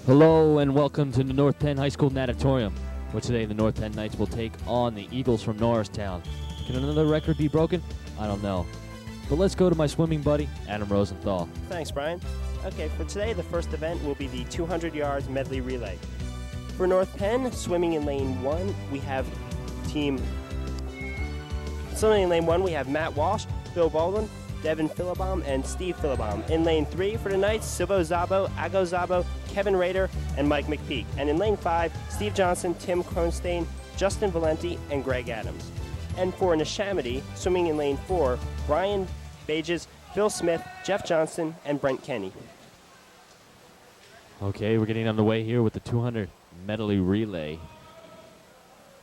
Hello and welcome to the North Penn High School Natatorium, where today the North Penn Knights will take on the Eagles from Norristown. Can another record be broken? I don't know. But let's go to my swimming buddy, Adam Rosenthal. Thanks, Brian. Okay, for today, the first event will be the 200 yards medley relay. For North Penn, swimming in lane 1, we have Matt Walsh, Bill Baldwin, Devin Philibom, and Steve Philibom. In lane 3 for the Knights, Sibo Zabo, Ago Zabo, Kevin Rader, and Mike McPeak. And in lane 5, Steve Johnson, Tim Kronstein, Justin Valenti, and Greg Adams. And for Neshaminy, swimming in lane 4, Brian Bages, Phil Smith, Jeff Johnson, and Brent Kenny. Okay, we're getting underway here with the 200 medley relay,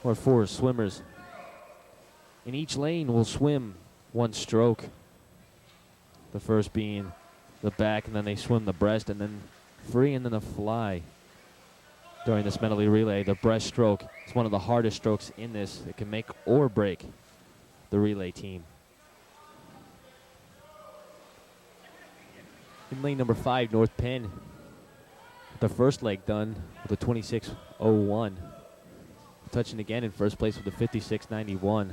where 4 swimmers in each lane will swim one stroke. The first being the back, and then they swim the breast, and then free, and then a fly. During this medley relay, the breaststroke is one of the hardest strokes in this. It can make or break the relay team. In lane number 5, North Penn, the first leg done with a 26.01. Touching again in first place with a 56.91.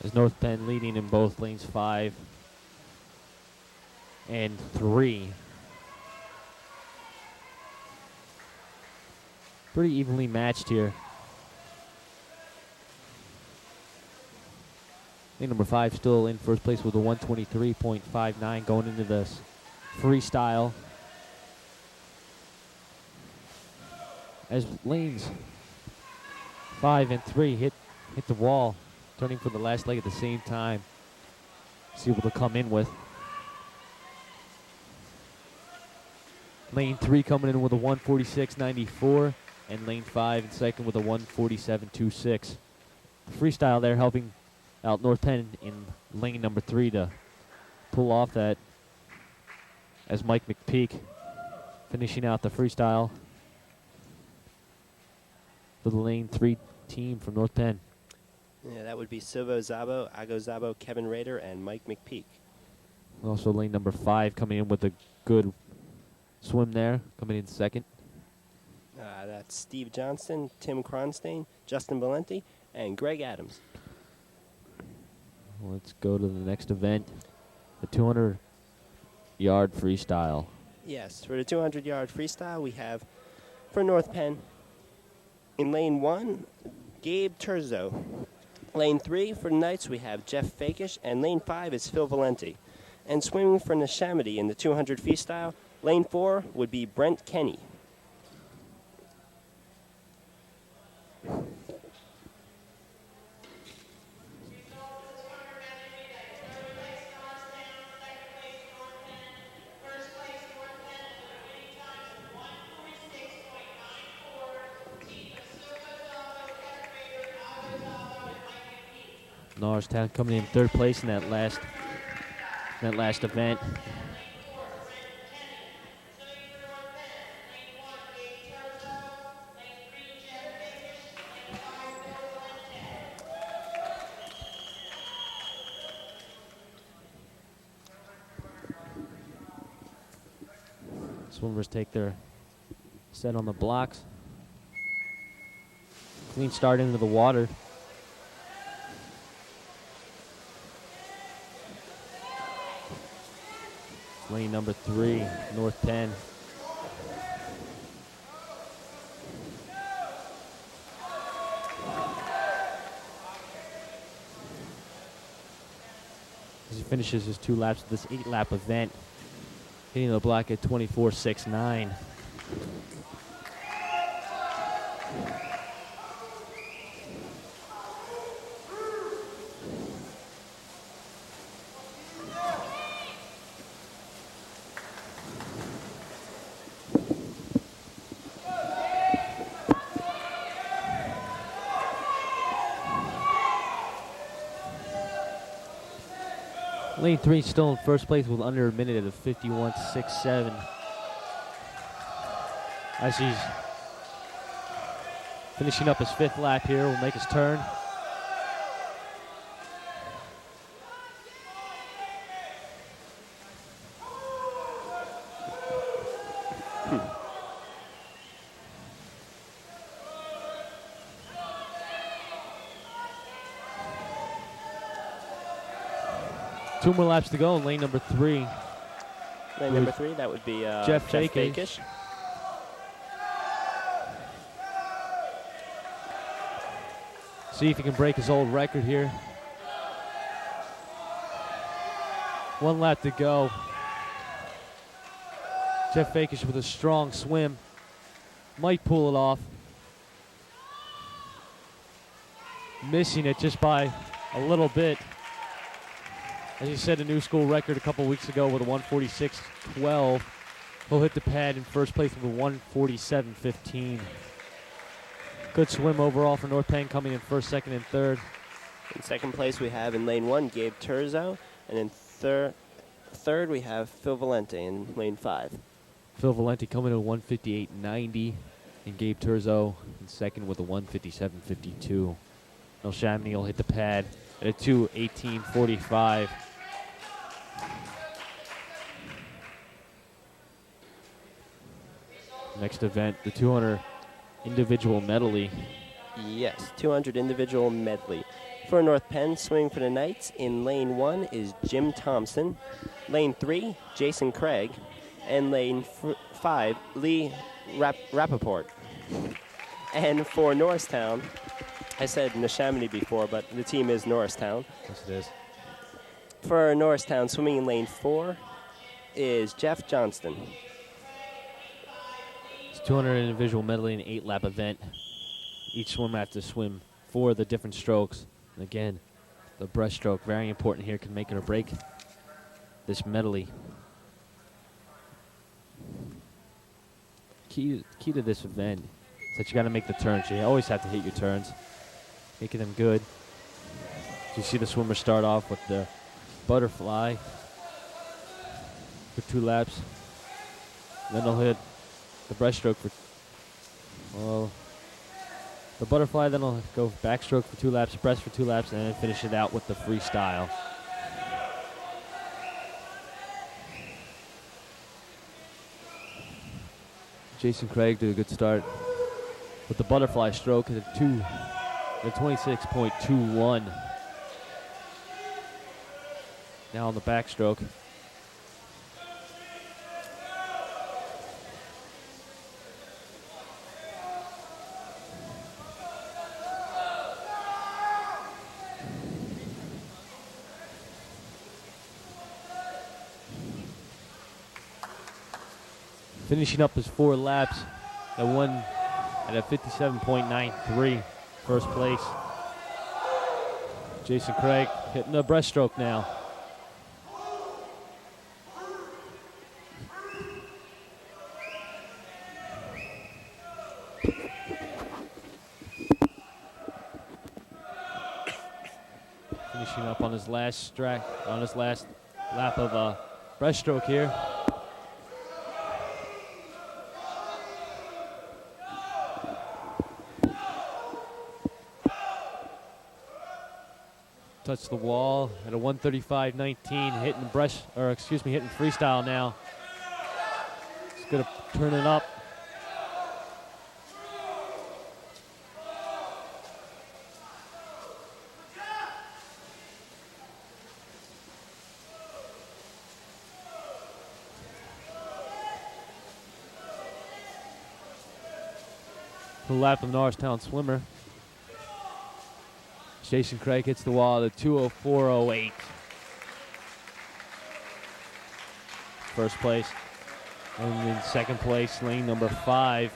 As North Penn leading in both lanes 5 and 3. Pretty evenly matched here. Lane number 5 still in first place with a 123.59 going into this freestyle. As lanes 5 and 3 hit the wall, turning for the last leg at the same time. See what they'll come in with. Lane 3 coming in with a 146.94, and lane 5 in second with a 147.26. Freestyle there helping out North Penn in lane number 3 to pull off that, as Mike McPeak finishing out the freestyle for the lane 3 team from North Penn. Yeah, that would be Sibo Zabo, Ago Zabo, Kevin Rader, and Mike McPeak. Also lane number 5 coming in with a good swim there, coming in second. That's Steve Johnson, Tim Kronstein, Justin Valenti, and Greg Adams. Let's go to the next event, the 200-yard freestyle. Yes, for the 200-yard freestyle, we have, for North Penn, in lane 1, Gabe Terzo. Lane 3 for the Knights, we have Jeff Fakish, and lane 5 is Phil Valenti. And swimming for Neshaminy in the 200 freestyle, lane 4 would be Brent Kenny. Norristown coming in third place in that last event. Swimmers take their set on the blocks. Clean start into the water. Lane number 3, North Penn. As he finishes his 2 laps of this 8-lap event, hitting the block at 24.69. Lane 3 still in first place with under a minute at a 51.67. As he's finishing up his 5th lap here, will make his turn. 2 more laps to go in lane number 3. Lane number 3, that would be Jeff Fakish. See if he can break his old record here. 1 lap to go. Jeff Fakish with a strong swim. Might pull it off. Missing it just by a little bit. As he set a new school record a couple weeks ago with a 146.12. He'll hit the pad in first place with a 147.15. Good swim overall for North Penn, coming in first, second, and third. In second place, we have in lane 1, Gabe Turzo. And in third, we have Phil Valente in lane 5. Phil Valente coming in a 158.90. And Gabe Turzo in second with a 157.52. El Chamonix will hit the pad at a 2:18.45. Next event, the 200 individual medley. Yes, 200 individual medley. For North Penn, swimming for the Knights, in lane 1 is Jim Thompson. Lane 3, Jason Craig. And lane 5, Lee Rappaport. And for Norristown, I said Neshaminy before, but the team is Norristown. Yes, it is. For Norristown, swimming in lane 4 is Jeff Johnston. It's 200 individual medley, an 8-lap event. Each swimmer has to swim 4 of the different strokes. And again, the breaststroke, very important here, can make it or break this medley. Key to this event is that you got to make the turns. You always have to hit your turns, making them good. You see the swimmers start off with the butterfly for 2 laps. Then they'll hit the breaststroke for, the butterfly, then they'll go backstroke for 2 laps, breast for 2 laps, and then finish it out with the freestyle. Jason Craig did a good start with the butterfly stroke at a 26.21. Now on the backstroke. Finishing up his 4 laps at a 57.93, first place. Jason Craig hitting the breaststroke now. Finishing up on his last lap of breaststroke here. Touched the wall at a 135.19, hitting freestyle now. It's gonna turn it up. The lap of the Norristown swimmer. Jason Craig hits the wall at a 2:04.08. First place. And in second place, lane number 5.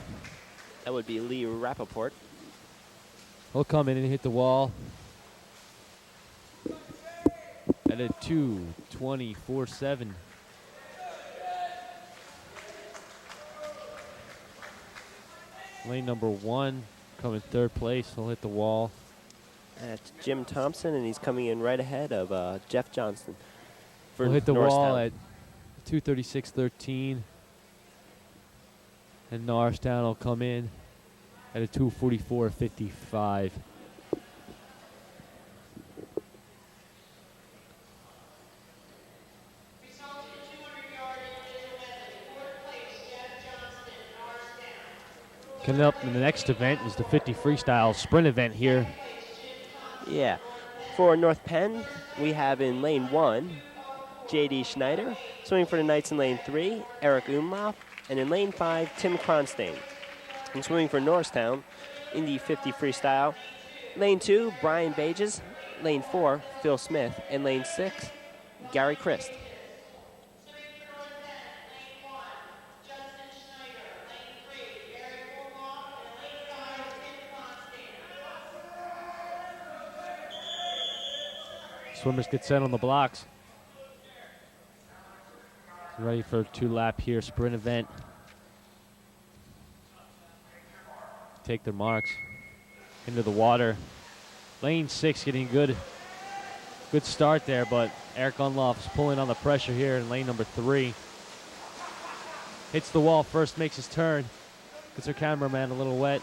That would be Lee Rappaport. He'll come in and hit the wall at a 2:24.7. Lane number 1 coming third place. He'll hit the wall. That's Jim Thompson, and he's coming in right ahead of Jeff Johnston. He'll hit the wall at 2:36.13. And Norristown will come in at a 2:44.55. Coming up in the next event is the 50 freestyle sprint event here. Yeah. For North Penn, we have in lane 1 J.D. Schneider. Swimming for the Knights in lane 3, Eric Umlauf. And in lane 5, Tim Kronstein. And swimming for Norristown, Indy 50 Freestyle. Lane 2, Brian Bages. Lane 4, Phil Smith. And lane 6, Gary Christ. Swimmers get set on the blocks. Ready for a 2-lap here, sprint event. Take their marks into the water. Lane 6 getting good start there, but Eric Unloff is pulling on the pressure here in lane number 3. Hits the wall first, makes his turn. Gets her cameraman a little wet.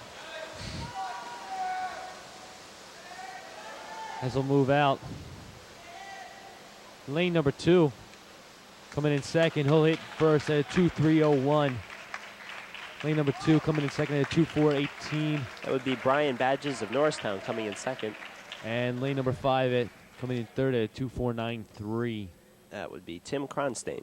As he'll move out. Lane number 2 coming in second. He'll hit first at a 2:3:01. Lane number 2 coming in second at a 2:4:18. That would be Brian Badges of Norristown coming in second. And lane number 5 coming in third at a 2:4:93. That would be Tim Kronstein.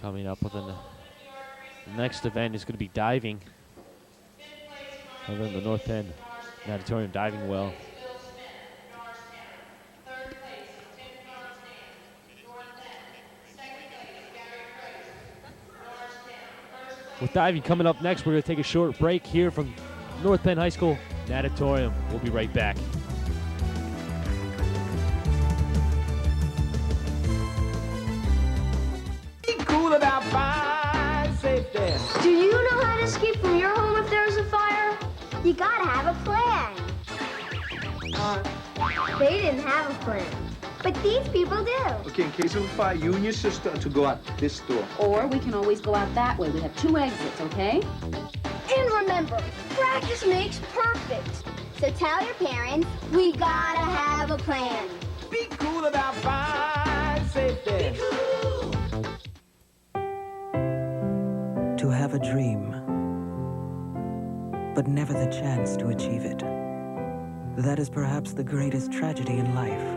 Coming up with the next event is going to be diving. Over in the North End Natatorium diving well. With diving coming up next, we're going to take a short break here from North Penn High School Natatorium. We'll be right back. About fire safety. Do you know how to escape from your home if there's a fire? You gotta have a plan. They didn't have a plan, but these people do. Okay, in case of a fire, you and your sister are to go out this door. Or we can always go out that way. We have 2 exits, okay? And remember, practice makes perfect. So tell your parents, we gotta have a plan. Be cool about fire safety. Be cool. To have a dream, but never the chance to achieve it. That is perhaps the greatest tragedy in life.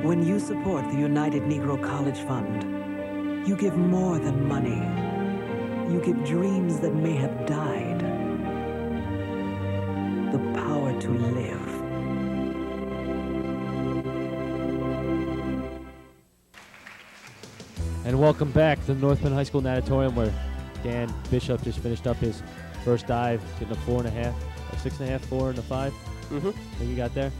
When you support the United Negro College Fund, you give more than money. You give dreams that may have died. The power to live. And welcome back to North Penn High School Natatorium, where Dan Bishop just finished up his first dive, getting a 4.5, a 6.5, 4, and a 5. Mm-hmm. I think you got there.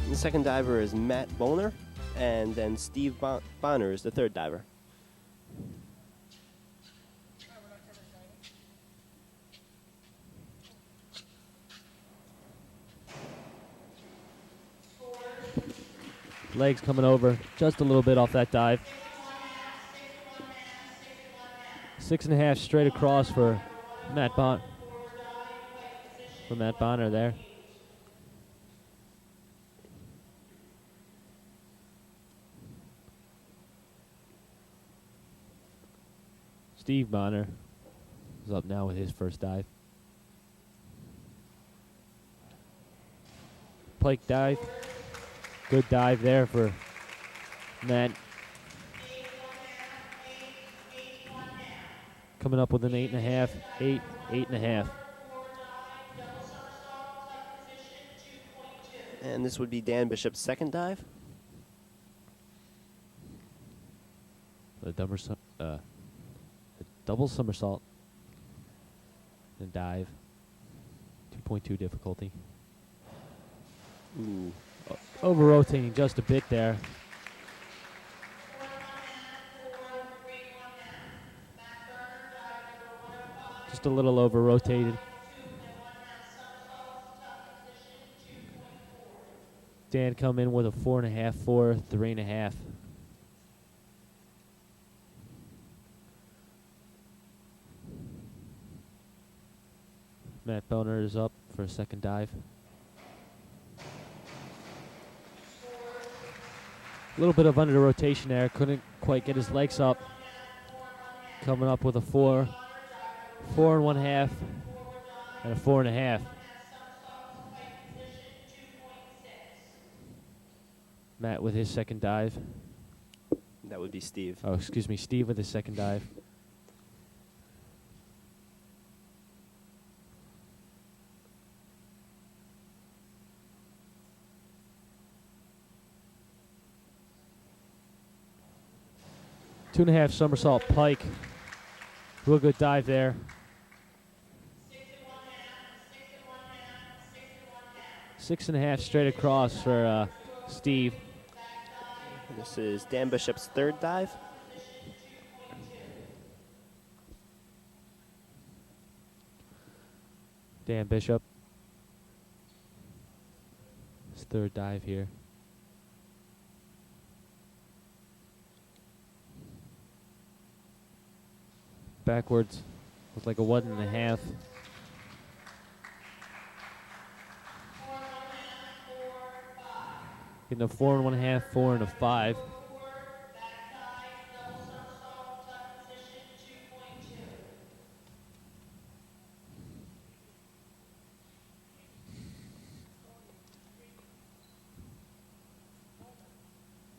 The second diver is Matt Bollner, and then Steve Bonner is the third diver. Legs coming over just a little bit off that dive. 6.5 straight across for Matt Bonner there. Steve Bonner is up now with his first dive. Pike dive. Good dive there for Matt. Coming up with an 8.5, 8.5. And this would be Dan Bishop's second dive. A double somersault and dive. 2.2 difficulty. Ooh. Over rotating just a bit there. Just a little over rotated. Dan come in with a 4.5, 4, 3.5. Matt Boner is up for a second dive. A little bit of under rotation there. Couldn't quite get his legs up. Coming up with a 4, 4.5, and a 4.5. Matt with his second dive. That would be Steve. Oh, excuse me, Steve with his second dive. Two and a half somersault pike. Real good dive there. 6.5 straight across for Steve. This is Dan Bishop's third dive. Dan Bishop. His third dive here. Backwards with like a 1.5. Getting a 4.5, 4, and a 5.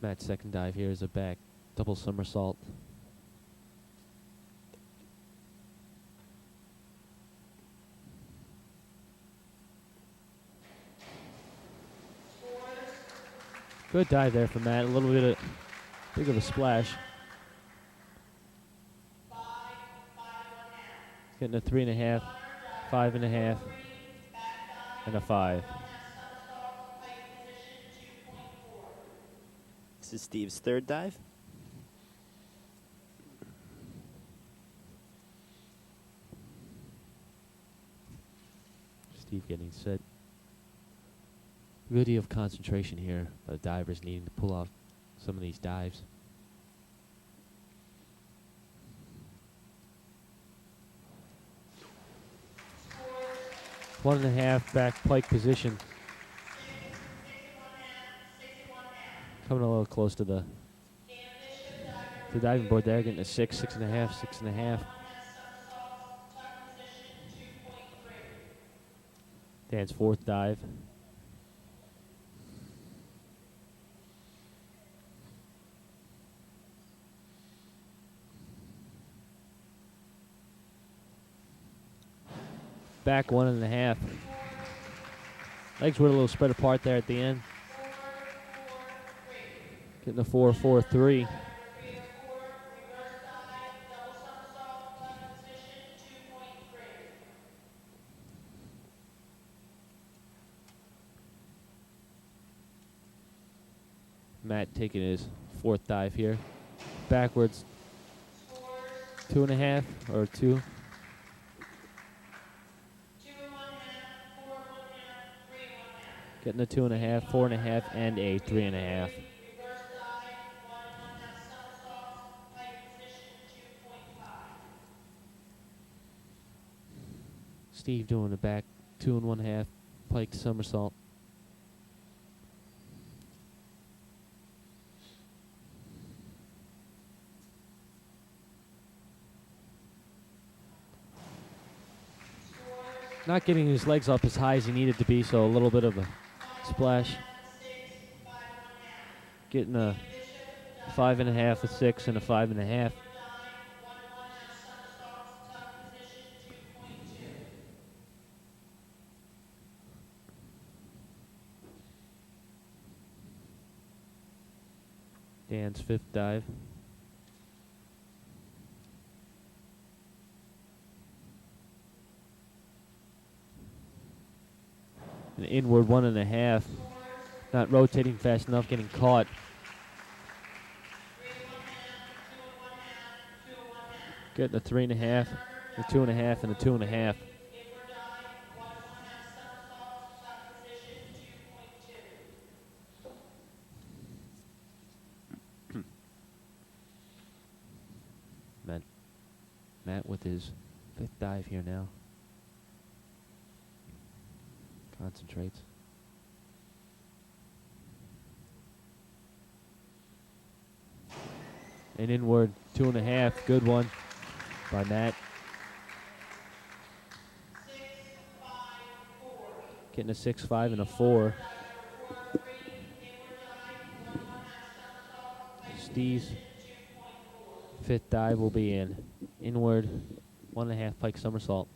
Matt's second dive here is a back double somersault. Good dive there from Matt. A little bit of big of a splash. Getting a 3.5, 5.5, and a 5. This is Steve's third dive. Steve getting set. Really of concentration here by the divers needing to pull off some of these dives. One and a half back pike position. Coming a little close to the diving board there, getting a 6, 6.5, 6.5. Dan's fourth dive. Back 1.5. Legs were a little spread apart there at the end. Getting a 4, 4, 3. Matt taking his fourth dive here. Backwards. 2.5 or 2. Getting a 2.5, 4.5, and a 3.5. Steve doing the back 2.5 pike somersault. Not getting his legs up as high as he needed to be, so a little bit of a splash. Getting a 5.5, a 6, and a 5.5. Dan's fifth dive. An inward 1.5. Not rotating fast enough, getting caught. Getting a 3.5, a 2.5, and a 2.5. Matt with his fifth dive here now. Concentrates. An inward 2.5. Good one by Matt. Getting a 6.5 and a 4. Steve's fifth dive will be an inward 1.5 pike somersault.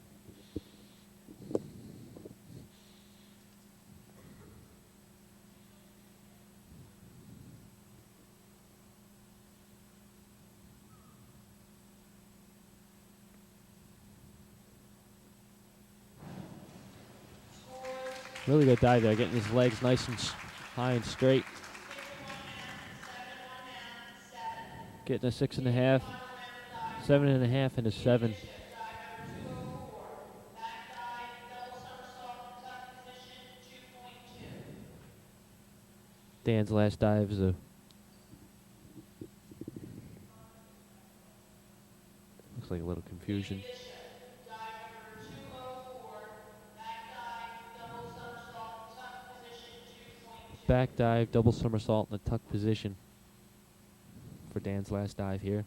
Really good dive there, getting his legs nice and high and straight. Getting a 6.5, 7.5, and a 7. Dan's last dive is a looks like a little confusion. Back dive, double somersault in the tuck position for Dan's last dive here.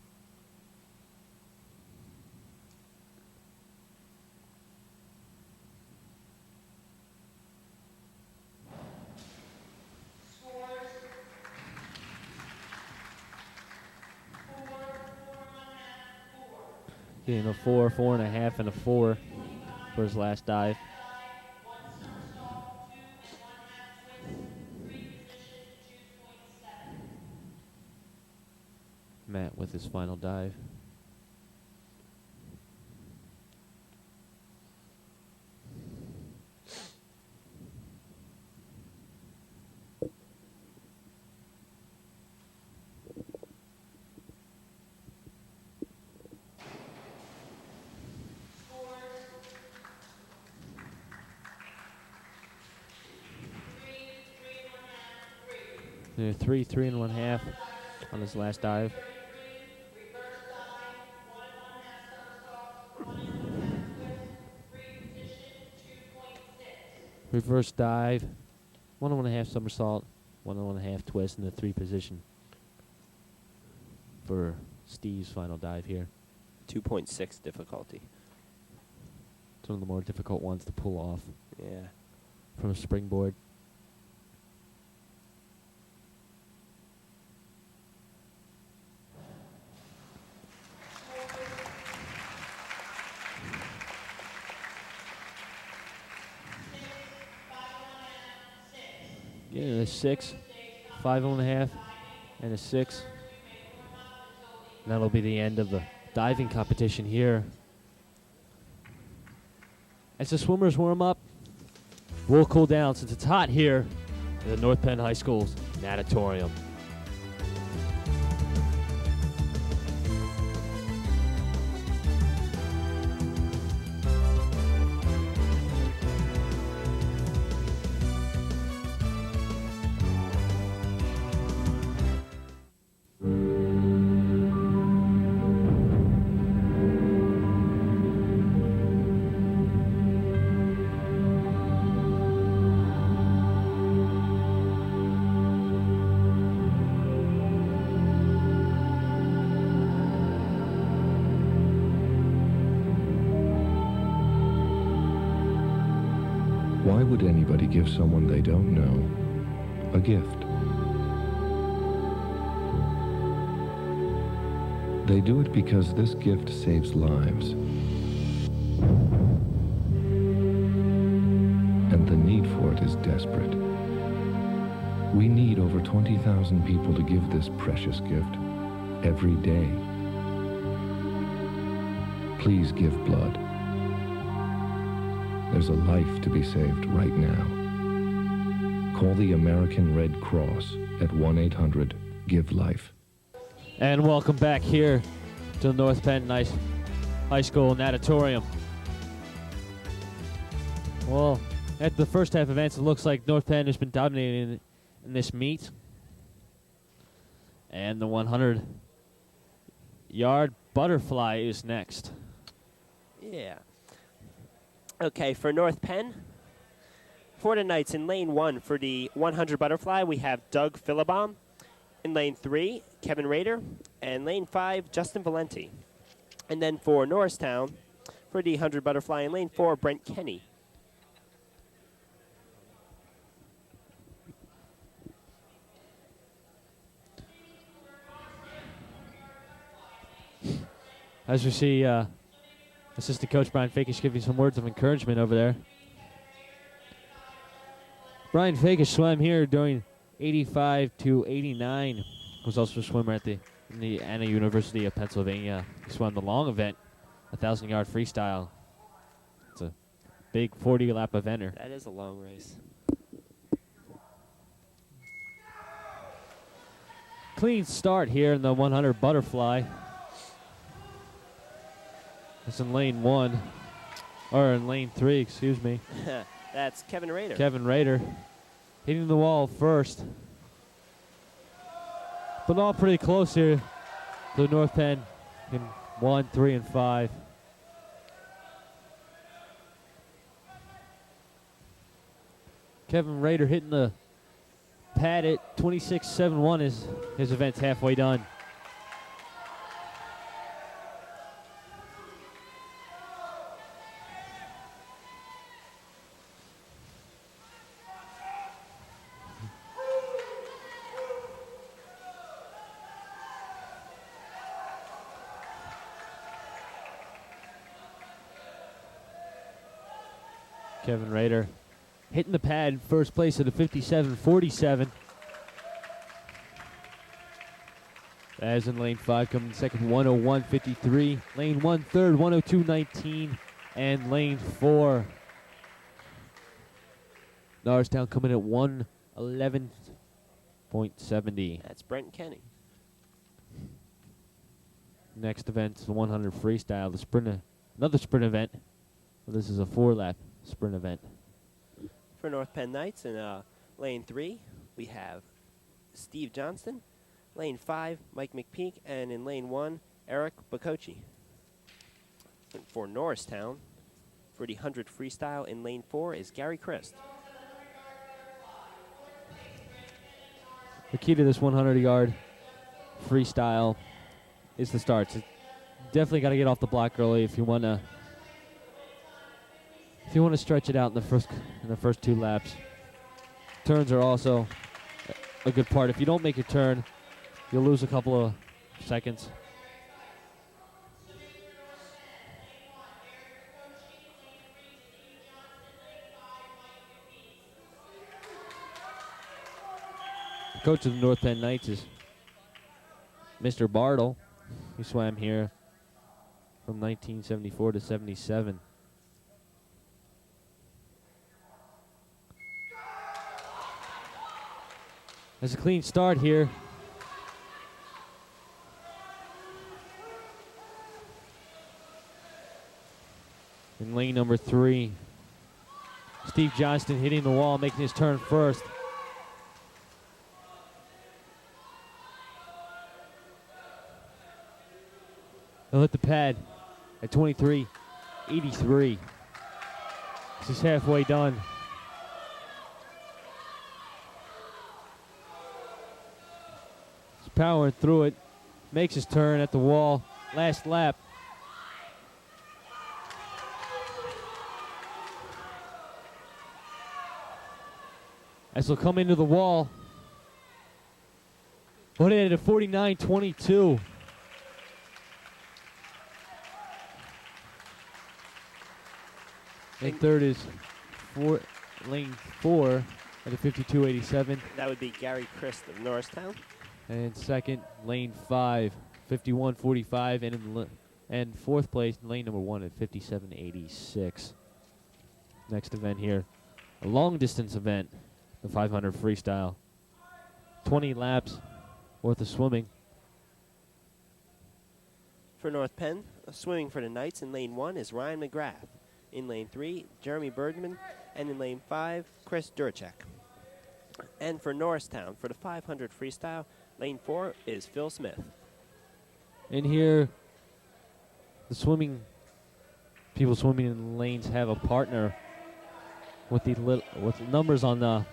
Getting a 4, 4.5, and a 4 for his last dive. Matt with his final dive. Three, 3.5 on his last dive. Reverse dive, 1.5 somersault, 1.5 twist in the 3 position for Steve's final dive here. 2.6 difficulty. It's one of the more difficult ones to pull off. Yeah. From a springboard. Yeah, a 6, 5.5, and a 6. And that'll be the end of the diving competition here. As the swimmers warm up, we'll cool down since it's hot here at the North Penn High School's natatorium. Why would anybody give someone they don't know a gift? They do it because this gift saves lives. And the need for it is desperate. We need over 20,000 people to give this precious gift every day. Please give blood. There's a life to be saved right now. Call the American Red Cross at 1-800-GIVE-LIFE. And welcome back here to the North Penn High School natatorium. Well, at the first half events, it looks like North Penn has been dominating in this meet. And the 100-yard butterfly is next. Yeah. Okay, for North Penn, for tonight's in lane 1 for the 100 butterfly, we have Doug Philibom. In lane 3, Kevin Rader. And lane 5, Justin Valenti. And then for Norristown, for the 100 butterfly in lane 4, Brent Kenny. As we see assistant coach Brian Fakish giving some words of encouragement over there. Brian Fakish swam here during 85 to 89. Was also a swimmer at the Indiana University of Pennsylvania. He swam the long event, 1,000-yard freestyle. It's a big 40-lap eventer. That is a long race. Clean start here in the 100 butterfly. It's in lane 1, or in lane 3, excuse me. That's Kevin Rader. Kevin Rader hitting the wall first. But all pretty close here to North Penn in 1, 3, and 5. Kevin Rader hitting the pad at 26.71 as his event's halfway done. Kevin Rader hitting the pad, first place at a 57.47. As in lane 5, coming second, 101.53. Lane 1, third, 102.19. And lane 4, Norristown coming at 111.70. That's Brent Kenny. Next event is the 100 freestyle, the sprint, another sprint event. Well, this is a 4-lap sprint event. For North Penn Knights in lane 3, we have Steve Johnston. Lane 5, Mike McPeak. And in lane 1, Eric Bacocci. And for Norristown, for the 100 freestyle in lane 4 is Gary Christ. The key to this 100-yard freestyle is the starts. Definitely got to get off the block early if you want to stretch it out in the first 2 laps. Turns are also a good part. If you don't make a turn, you'll lose a couple of seconds. The coach of the North Penn Knights is Mr. Bartle. He swam here from 1974 to 77. There's a clean start here. In lane number 3, Steve Johnston hitting the wall, making his turn first. He'll hit the pad at 23.83. This is halfway done. He's powering through it, makes his turn at the wall, last lap. As he'll come into the wall. Put it at 49.22. And third is lane 4 at a 52.87. That would be Gary Christ of Norristown. And second, lane 5, 51.45. And fourth place, lane number 1 at 57.86. Next event here, a long distance event, the 500 freestyle. 20 laps worth of swimming. For North Penn, swimming for the Knights in lane 1 is Ryan McGrath. In lane 3, Jeremy Bergman. And in lane 5, Chris Durchek. And for Norristown, for the 500 freestyle, lane 4 is Phil Smith. In here, the people swimming in the lanes have a partner with with numbers on the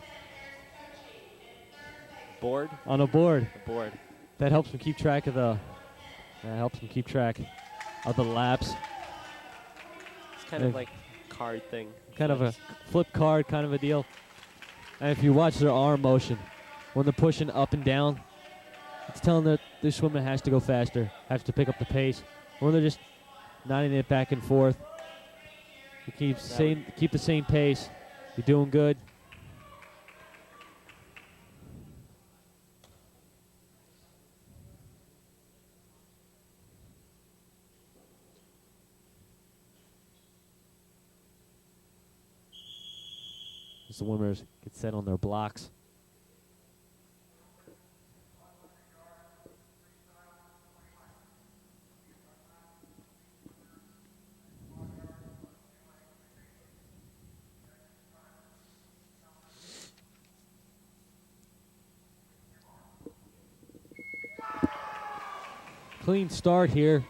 board. On a board. A board. That helps them keep track of the That helps them keep track of the laps. It's kind of like a card thing. Kind of a flip card kind of a deal. And if you watch their arm motion, when they're pushing up and down, it's telling that this swimmer has to go faster, has to pick up the pace. When they're just nodding it back and forth, you keep the same pace. You're doing good. As the swimmers get set on their blocks. Clean start here.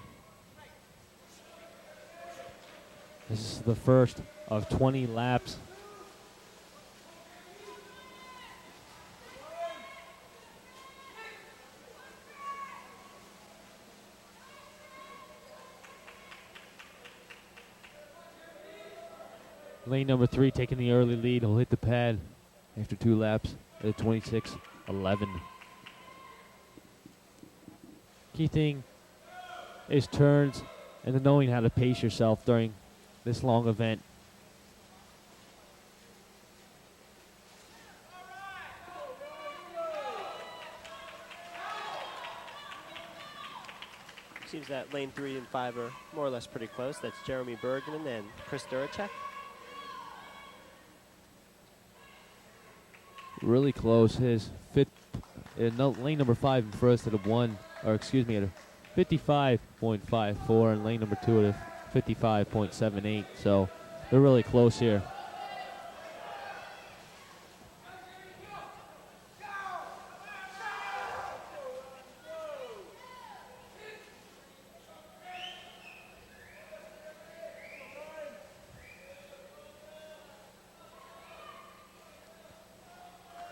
This is the first of 20 laps. Lane number 3 taking the early lead. He'll hit the pad after 2 laps at 26:11. Key thing is turns and then knowing how to pace yourself during this long event. Seems that lane 3 and 5 are more or less pretty close. That's Jeremy Bergman and Chris Duracek. Really close. His lane number 5 in first at a 55.54, and lane number 2 at a 55.78. So they're really close here.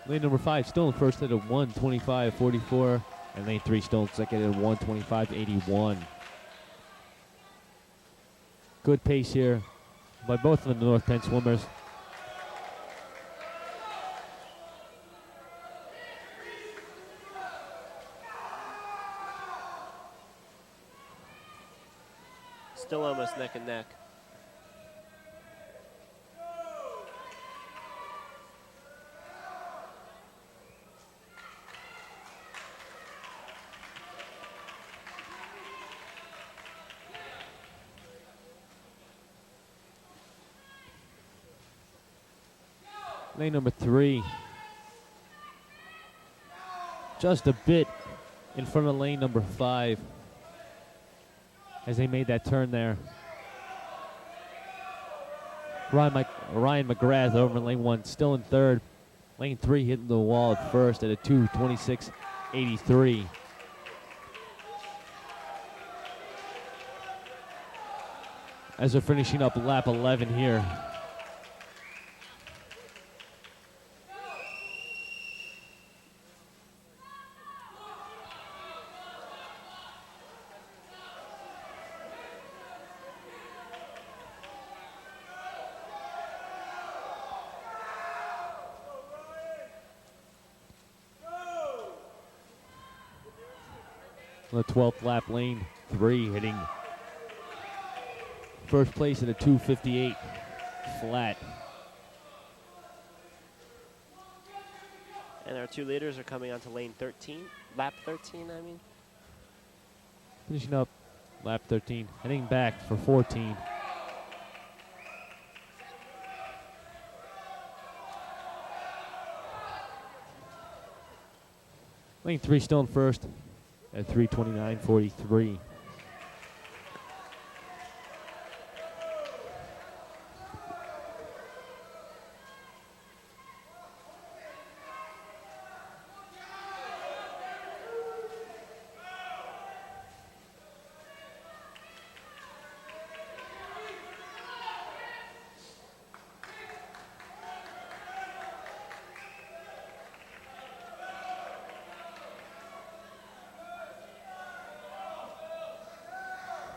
Lane number 5 still in first at a 1:25.44, and lane 3 still in second at a 1:25.81. Good pace here by both of the North Penn swimmers. Still almost neck and neck. Lane number 3, just a bit in front of lane number 5 as they made that turn there. Ryan McGrath over in lane 1, still in third. Lane 3 hitting the wall at first at a 2:26.83. As they're finishing up lap 11 here. The 12th lap, lane 3 hitting first place at a 2:58 flat. And our 2 leaders are coming onto lane 13, lap 13, I mean. Finishing up lap 13, heading back for 14. Lane 3 still in first at 3:29.43.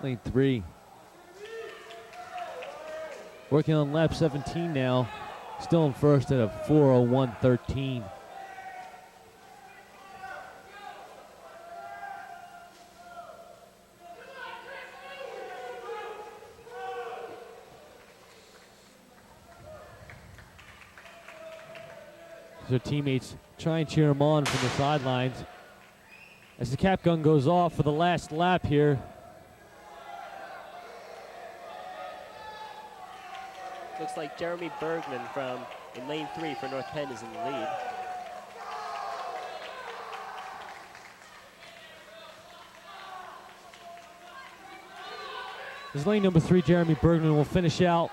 Lane 3. Working on lap 17 now. Still in first at a 4:01.13. Their teammates try and cheer him on from the sidelines. As the cap gun goes off for the last lap here. Looks like Jeremy Bergman in lane 3 for North Penn is in the lead. As lane number 3, Jeremy Bergman will finish out.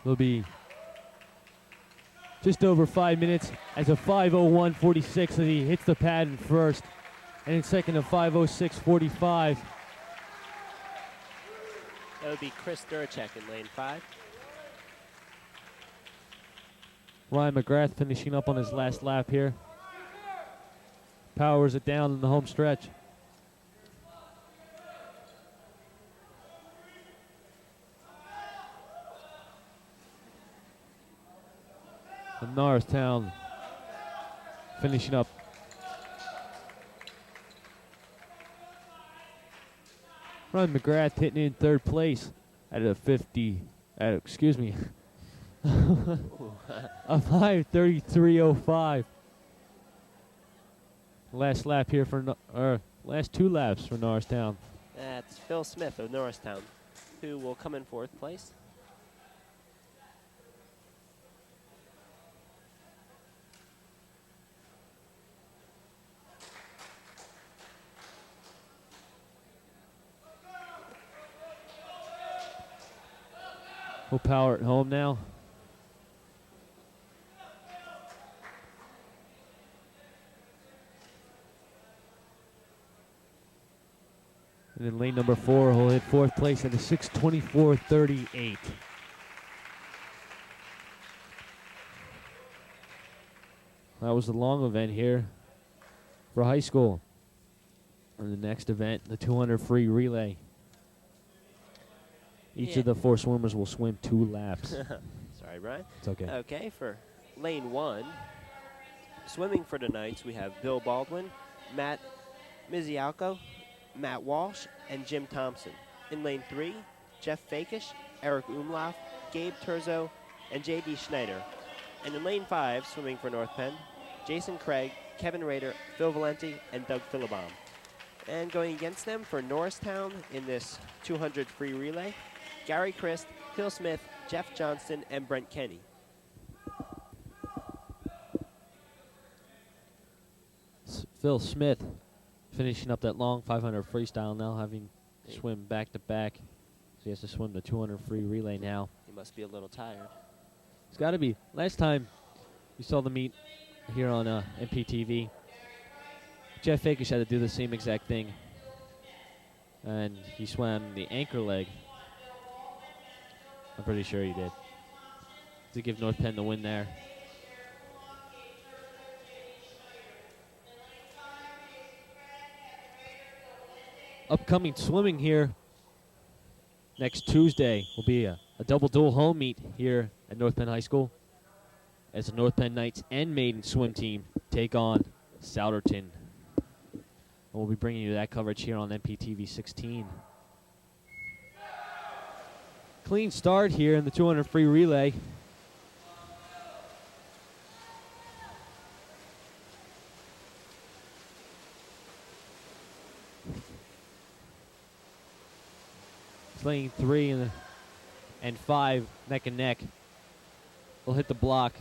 Will be just over 5 minutes as a 5:01.46 as he hits the pad in first, and in second a 5:06.45. That would be Chris Duracek in lane 5. Ryan McGrath finishing up on his last lap here. Powers it down in the home stretch. And Norristown finishing up. Ryan McGrath hitting in third place at a 50, a 5:33.05. Last lap here last 2 laps for Norristown. That's Phil Smith of Norristown, who will come in 4th place. We'll power it home now. And then lane number 4 will hit 4th place at a 6:24.38. That was the long event here for high school. And the next event, the 200 free relay. Each of the 4 swimmers will swim 2 laps. Sorry, Brian. It's okay. Okay, for lane 1, swimming for the Knights, we have Bill Baldwin, Matt Mizialko, Matt Walsh, and Jim Thompson. In lane 3, Jeff Fakish, Eric Umlauf, Gabe Turzo, and J.D. Schneider. And in lane 5, swimming for North Penn, Jason Craig, Kevin Rader, Phil Valenti, and Doug Philibom. And going against them for Norristown in this 200 free relay, Gary Christ, Phil Smith, Jeff Johnston, and Brent Kenny. Phil Smith finishing up that long 500 freestyle now, having swim back-to-back. So he has to swim the 200 free relay now. He must be a little tired. It's got to be. Last time we saw the meet here on NPTV, Jeff Fakish had to do the same exact thing. And he swam the anchor leg. I'm pretty sure he did. To give North Penn the win there. Upcoming swimming here next Tuesday will be a double dual home meet here at North Penn High School as the North Penn Knights and Maiden swim team take on Souderton. And we'll be bringing you that coverage here on NPTV 16. Clean start here in the 200 free relay. Lane 3 and 5 neck and neck. Will hit the block.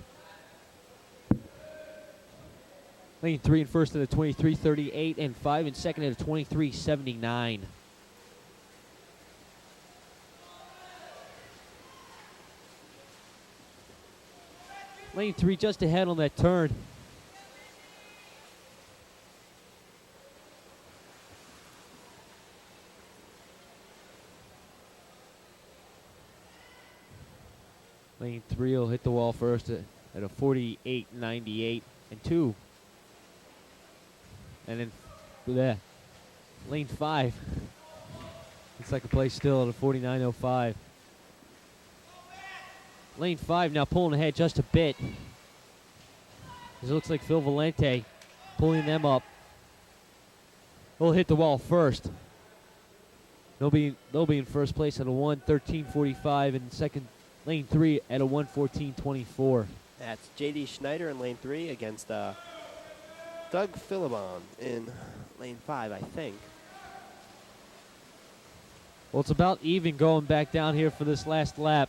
Lane 3 in first at a 23.38 and 5 in second at a 23.79. Lane 3 just ahead on that turn. Lane 3 will hit the wall first at a 48.98 and 2. And then lane 5. It's like a place still at a 49.05. Lane 5 now pulling ahead just a bit. It looks like Phil Valente pulling them up. They'll hit the wall first. They'll be in first place at a 1:13.45 and second lane 3 at a 1:14.24. That's J.D. Schneider in lane 3 against Doug Philibon in lane 5, I think. Well, it's about even going back down here for this last lap.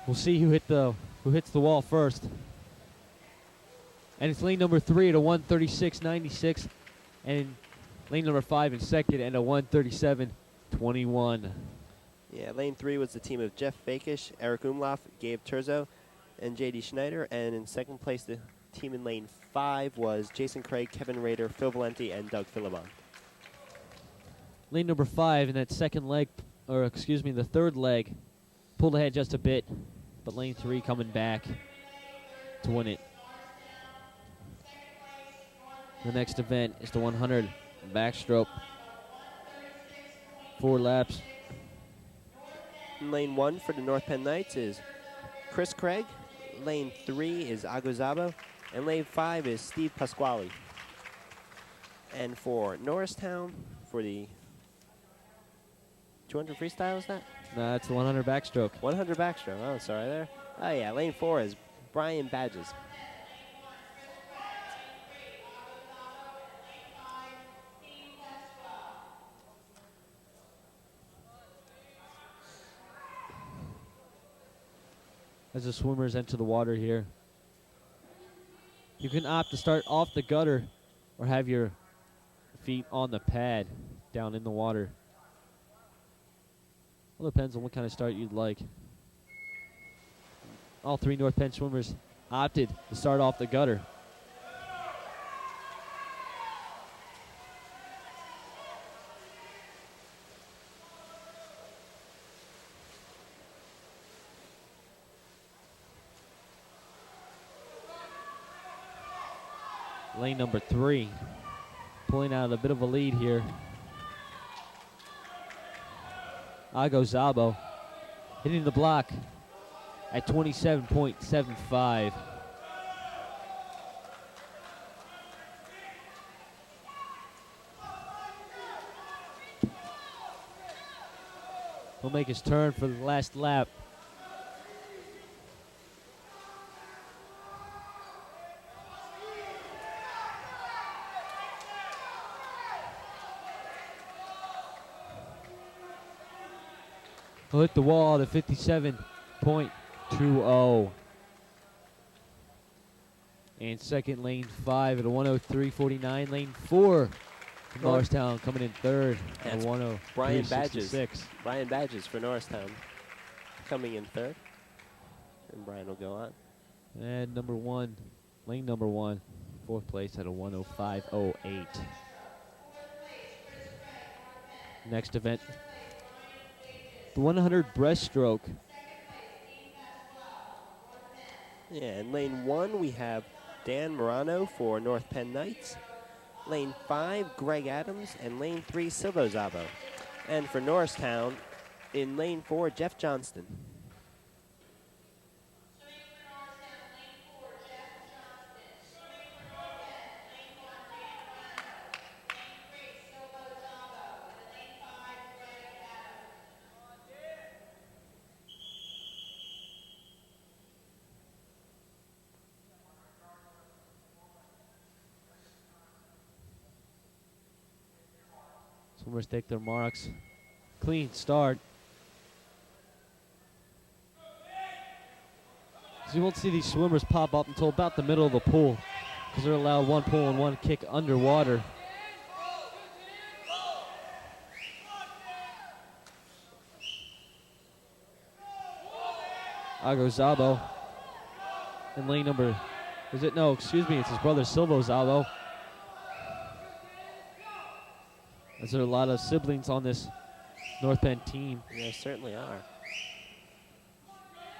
We'll see who hits the wall first. And it's lane number 3 at a 1:36.96, and lane number 5 in second at a 1:37.21. Yeah, lane 3 was the team of Jeff Fakish, Eric Umlauf, Gabe Turzo, and J.D. Schneider. And in second place, the team in lane 5 was Jason Craig, Kevin Rader, Phil Valenti, and Doug Philibon. Lane number 5 in that the third leg, pulled ahead just a bit, but lane 3 coming back to win it. The next event is the 100 backstroke. 4 laps. In lane 1 for the North Penn Knights is Chris Craig. Lane 3 is Aguzabo. And lane 5 is Steve Pasquale. And for Norristown, for the 200 freestyle, is that? No, that's the 100 backstroke. 100 backstroke. Oh, sorry there. Oh, yeah. Lane 4 is Brian Badges. As the swimmers enter the water here, you can opt to start off the gutter or have your feet on the pad down in the water. Well, depends on what kind of start you'd like. All 3 North Penn swimmers opted to start off the gutter. Lane number 3, pulling out a bit of a lead here. Aguzabo hitting the block at 27.75. He'll make his turn for the last lap. He'll hit the wall at 57.20. And second, lane 5 at a 1:03.49. Lane 4 from Norristown coming in third at 1:03.66. Brian Badges for Norristown coming in third. And Brian will go on. And number 1, lane number 1, fourth place at a 1:05.08. Next event, the 100 breaststroke. Yeah, in lane 1 we have Dan Morano for North Penn Knights. Lane 5, Greg Adams, and lane 3, Silvo Zabo. And for Norristown, in lane 4, Jeff Johnston. Swimmers take their marks. Clean start. So you won't see these swimmers pop up until about the middle of the pool because they're allowed 1 pull and 1 kick underwater. Aguzabo in lane number, it's his brother Silvo Zabo. As there are a lot of siblings on this North Penn team. There certainly are.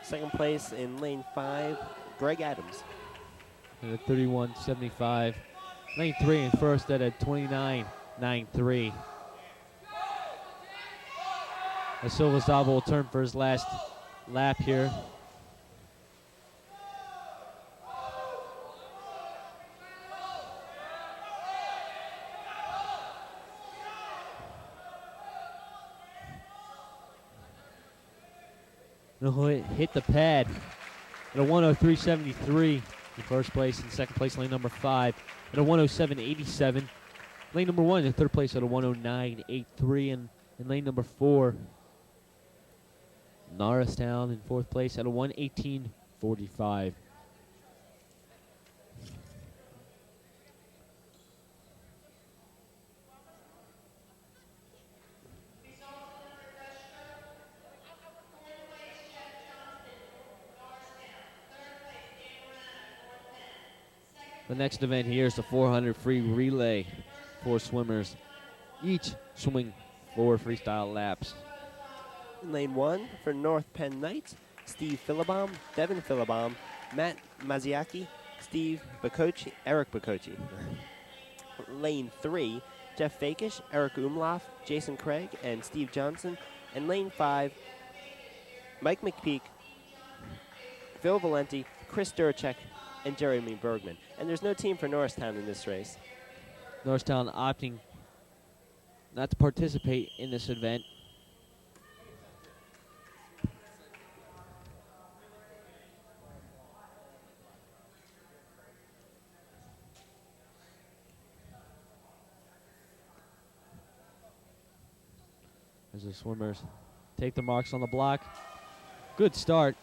Second place in lane 5, Greg Adams. At a 31.75. Lane 3 in first at a 29.93. As Silva Zaba will turn for his last lap here. And he'll hit the pad at a 103.73 in first place. In second place, lane number 5 at a 107.87. Lane number 1 in third place at a 109.83. And in lane number 4, Norristown in fourth place at a 118.45. The next event here is the 400 free relay. 4 swimmers, each swimming 4 freestyle laps. In lane 1 for North Penn Knights, Steve Philibom, Devin Philibom, Matt Maziaki, Eric Bakochi. Lane 3, Jeff Fakish, Eric Umlauf, Jason Craig, and Steve Johnson. And lane 5, Mike McPeak, Phil Valenti, Chris Duracek, and Jeremy Bergman. And there's no team for Norristown in this race. Norristown opting not to participate in this event. As the swimmers take the marks on the block. Good start.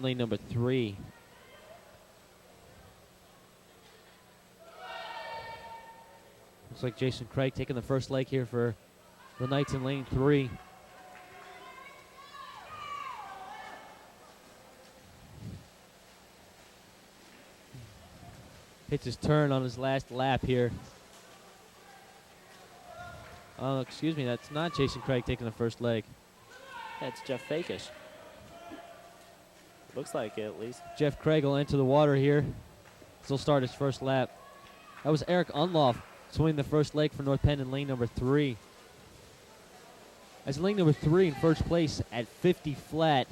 Lane number 3. Looks like Jason Craig taking the first leg here for the Knights in lane 3. Hits his turn on his last lap here. Oh, excuse me, that's not Jason Craig taking the first leg. That's Jeff Fakish. Looks like it, at least. Jeff Craig will enter the water here. He'll start his first lap. That was Eric Unloff swimming the first leg for North Penn in lane number 3. As lane number 3 in first place at 50 flat.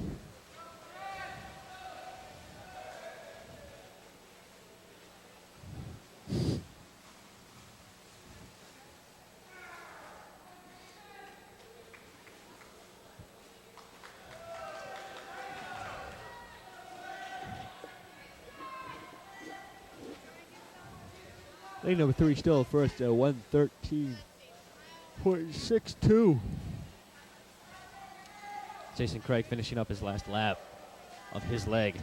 Lane number 3 still first at 113.62. Jason Craig finishing up his last lap of his leg.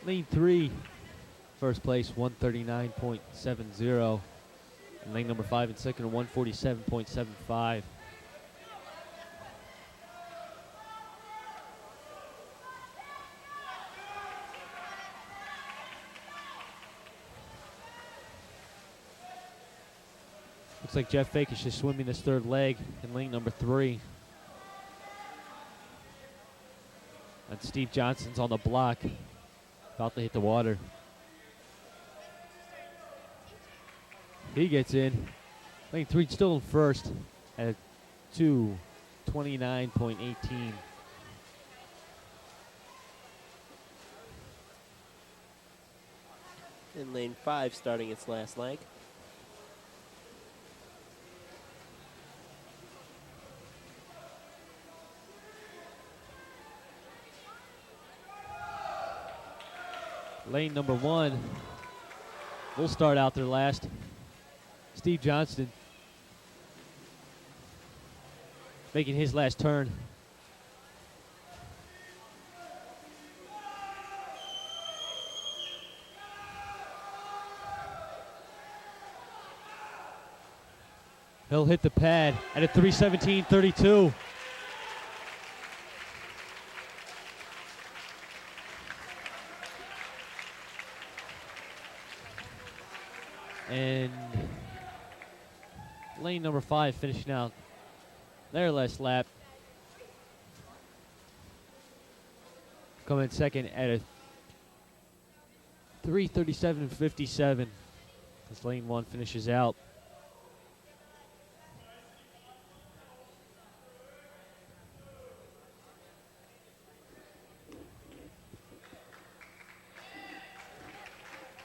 Lane 3, first place, 139.70. And lane number 5 and second, 147.75. Looks like Jeff Fakish is swimming his third leg in lane number 3. And Steve Johnson's on the block. About to hit the water. He gets in. Lane 3 still in first at 2:29.18. In lane 5 starting its last leg. Lane number 1 will start out their last. Steve Johnston. making his last turn. He'll hit the pad at a 3:17.32. And lane number 5 finishing out their last lap. Coming second at a 3:37.57 as lane 1 finishes out.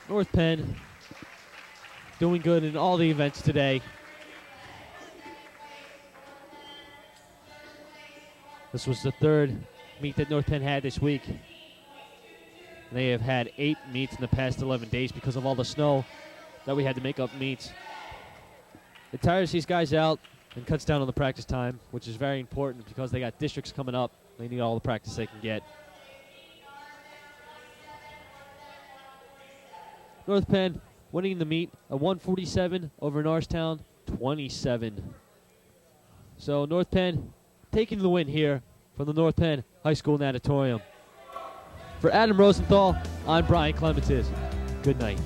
North Penn doing good in all the events today. This was the third meet that North Penn had this week. They have had 8 meets in the past 11 days because of all the snow that we had to make up meets. It tires these guys out and cuts down on the practice time, which is very important because they got districts coming up. They need all the practice they can get. North Penn winning the meet, a 147 over Norristown, 27. So North Penn taking the win here from the North Penn High School Natatorium. For Adam Rosenthal, I'm Brian Clementis. Good night.